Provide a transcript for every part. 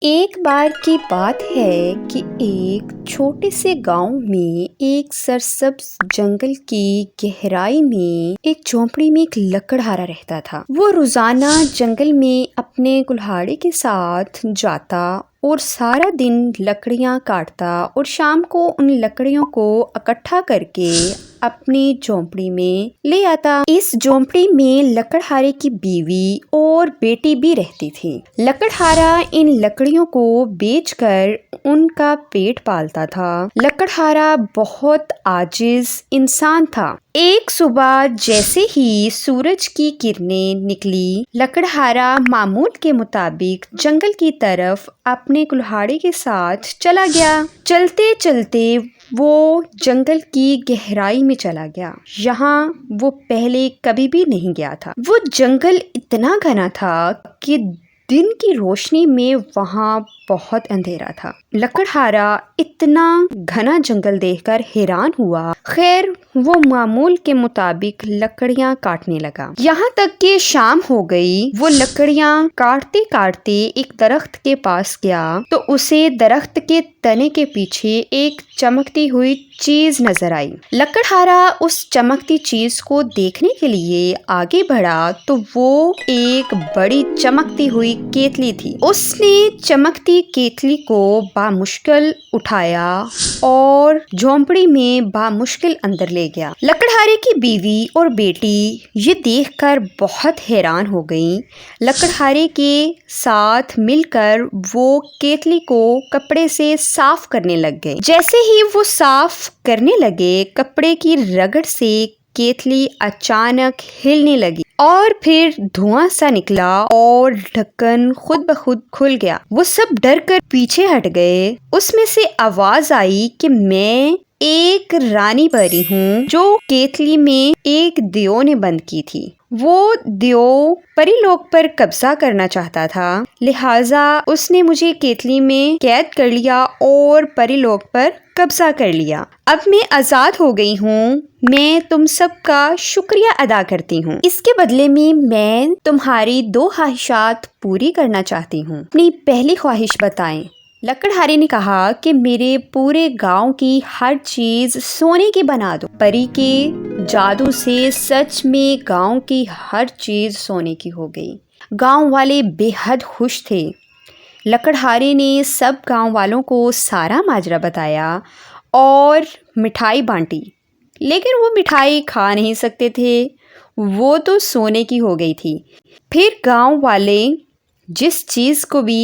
ایک بار کی بات ہے کہ ایک چھوٹے سے گاؤں میں ایک سرسبز جنگل کی گہرائی میں ایک جھونپڑی میں ایک لکڑہارا رہتا تھا۔ وہ روزانہ جنگل میں اپنے کلہاڑی کے ساتھ جاتا اور سارا دن لکڑیاں کاٹتا اور شام کو ان لکڑیوں کو اکٹھا کر کے اپنی جھونپڑی میں لے آتا۔ اس جھونپڑی میں لکڑہارے کی بیوی اور بیٹی بھی رہتی تھی۔ لکڑہارا ان لکڑیوں کو بیچ کر ان کا پیٹ پالتا تھا۔ لکڑہارا بہت عاجز انسان تھا۔ ایک صبح جیسے ہی سورج کی کرنیں نکلی، لکڑہارا معمول کے مطابق جنگل کی طرف اپنے کلہاڑی کے ساتھ چلا گیا۔ چلتے چلتے وہ جنگل کی گہرائی میں چلا گیا، جہاں وہ پہلے کبھی بھی نہیں گیا تھا۔ وہ جنگل اتنا گھنا تھا کہ دن کی روشنی میں وہاں بہت اندھیرا تھا۔ لکڑہارا اتنا گھنا جنگل دیکھ کر حیران ہوا۔ خیر وہ معمول کے مطابق لکڑیاں کاٹنے لگا، یہاں تک کہ شام ہو گئی۔ وہ لکڑیاں کاٹتے کاٹتے ایک درخت کے پاس گیا تو اسے درخت کے تنے کے پیچھے ایک چمکتی ہوئی چیز نظر آئی۔ لکڑہارا اس چمکتی چیز کو دیکھنے کے لیے آگے بڑھا تو وہ ایک بڑی چمکتی ہوئی کیتلی تھی۔ اس نے چمکتی کیتلی کو بامشکل اٹھایا اور جھونپڑی میں بامشکل اندر لے گیا۔ لکڑہارے کی بیوی اور بیٹی یہ دیکھ کر بہت حیران ہو گئیں۔ لکڑہارے کے ساتھ مل کر وہ کیتلی کو کپڑے سے صاف کرنے لگ گئے۔ جیسے ہی وہ صاف کرنے لگے، کپڑے کی رگڑ سے کیتلی اچانک ہلنے لگی اور پھر دھواں سا نکلا اور ڈھکن خود بخود کھل گیا۔ وہ سب ڈر کر پیچھے ہٹ گئے۔ اس میں سے آواز آئی کہ میں ایک رانی پری ہوں جو کیتلی میں ایک دیو نے بند کی تھی۔ وہ دیو پری لوگ پر قبضہ کرنا چاہتا تھا، لہٰذا اس نے مجھے کیتلی میں قید کر لیا اور پری لوگ پر قبضہ کر لیا۔ اب میں آزاد ہو گئی ہوں۔ میں تم سب کا شکریہ ادا کرتی ہوں۔ اس کے بدلے میں تمہاری 2 خواہشات پوری کرنا چاہتی ہوں۔ اپنی پہلی خواہش بتائیں۔ لکڑہارے نے کہا کہ میرے پورے گاؤں کی ہر چیز سونے کی بنا دو۔ پری کے جادو سے سچ میں گاؤں کی ہر چیز سونے کی ہو گئی۔ گاؤں والے بے حد خوش تھے۔ لکڑہارے نے سب گاؤں والوں کو سارا ماجرا بتایا اور مٹھائی بانٹی، لیکن وہ مٹھائی کھا نہیں سکتے تھے، وہ تو سونے کی ہو گئی تھی۔ پھر گاؤں والے جس چیز کو بھی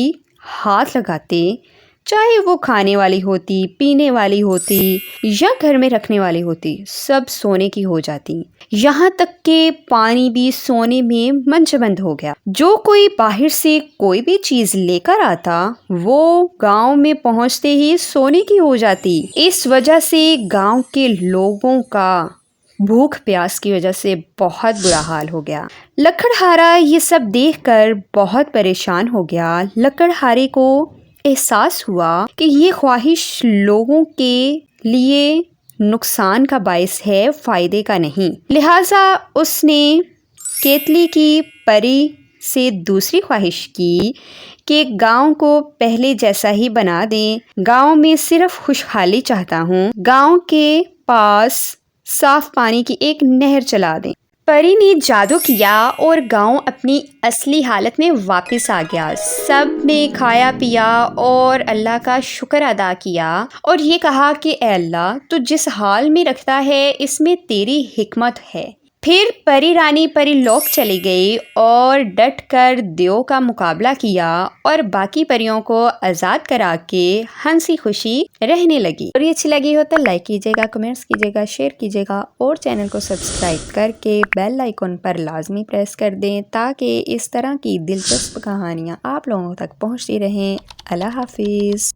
ہاتھ لگاتے، چاہے وہ کھانے والی ہوتی، پینے والی ہوتی یا گھر میں رکھنے والی ہوتی، سب سونے کی ہو جاتی۔ یہاں تک کہ پانی بھی سونے میں منجمد ہو گیا۔ جو کوئی باہر سے کوئی بھی چیز لے کر آتا، وہ گاؤں میں پہنچتے ہی سونے کی ہو جاتی۔ اس وجہ سے گاؤں کے لوگوں کا بھوک پیاس کی وجہ سے بہت برا حال ہو گیا۔ لکڑہارا یہ سب دیکھ کر بہت پریشان ہو گیا۔ لکڑہارے کو احساس ہوا کہ یہ خواہش لوگوں کے لیے نقصان کا باعث ہے، فائدے کا نہیں۔ لہٰذا اس نے کیتلی کی پری سے دوسری خواہش کی کہ گاؤں کو پہلے جیسا ہی بنا دیں۔ گاؤں میں صرف خوشحالی چاہتا ہوں۔ گاؤں کے پاس صاف پانی کی ایک نہر چلا دیں۔ پری نے جادو کیا اور گاؤں اپنی اصلی حالت میں واپس آ گیا۔ سب نے کھایا پیا اور اللہ کا شکر ادا کیا اور یہ کہا کہ اے اللہ، تو جس حال میں رکھتا ہے اس میں تیری حکمت ہے۔ پھر پری رانی پری لوگ چلی گئی اور ڈٹ کر دیو کا مقابلہ کیا اور باقی پریوں کو آزاد کرا کے ہنسی خوشی رہنے لگی۔ اور یہ اچھی لگی ہو تو لائک کیجیے گا، کمنٹس کیجیے گا، شیئر کیجیے گا اور چینل کو سبسکرائب کر کے بیل آئیکن پر لازمی پریس کر دیں تاکہ اس طرح کی دلچسپ کہانیاں آپ لوگوں تک پہنچتی رہیں۔ اللہ حافظ۔